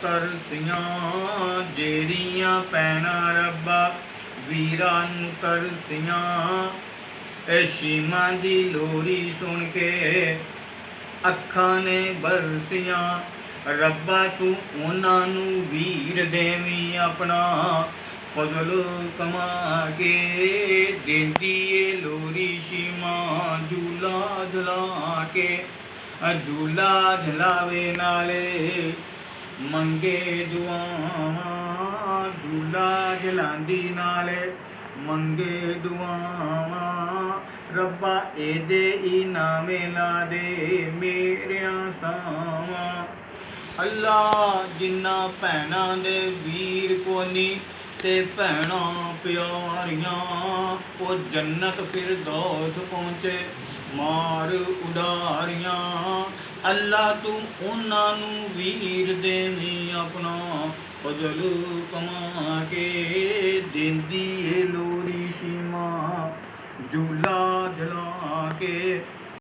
ਤਰਸੀਆਂ, ਜਿਹੜੀਆਂ ਭੈਣਾਂ ਰੱਬਾ ਵੀਰਾਂ ਨੂੰ ਤਰਸੀਆਂ। ਇਹ ਸ਼ੀਮਾਂ ਦੀ ਲੋਰੀ ਸੁਣ ਕੇ ਅੱਖਾਂ ਨੇ ਬਰਸੀਆਂ। ਰੱਬਾ ਤੂੰ ਉਹਨਾਂ ਨੂੰ ਵੀਰ ਦੇਵੀਂ ਆਪਣਾ ਫਜ਼ਲ ਕਮਾ ਕੇ। ਦਿੰਦੀ ਏ ਲੋਰੀ ਸ਼ੀਮਾਂ ਝੂਲਾ ਝੁਲਾ ਕੇ। ਝੂਲਾ ਝੁਲਾਵੇ ਨਾਲੇ ਮੰਗੇ ਦੁਆਵਾਂ, ਝੂਲਾ ਝੁਲਾਂਦੀ ਨਾਲੇ ਮੰਗੇ ਦੁਆਵਾਂ। ਰੱਬਾ ਇਹਦੇ ਇਨਾਮੇ ਲਾ ਦੇ ਮੇਰਿਆਂ ਸਾਵਾਂ। ਅੱਲਾ ਜਿਨ੍ਹਾਂ ਭੈਣਾਂ ਦੇ ਵੀਰ ਕੋਨੀ ਤੇ ਭੈਣਾਂ ਪਿਆਰੀਆਂ, ਉਹ ਜੰਨਤ ਫਿਰਦੌਸ ਪਹੁੰਚੇ ਮਾਰ ਉਡਾਰੀਆਂ। ਅੱਲਾ ਤੂੰ ਉਹਨਾਂ ਨੂੰ ਵੀਰ ਦੇਵੀਂ ਆਪਣਾ ਫਜ਼ਲ ਕਮਾ ਕੇ। ਦਿੰਦੀ ਏ ਲੋਰੀ ਸ਼ੀਮਾਂ ਝੂਲਾ ਝੁਲਾ ਕੇ।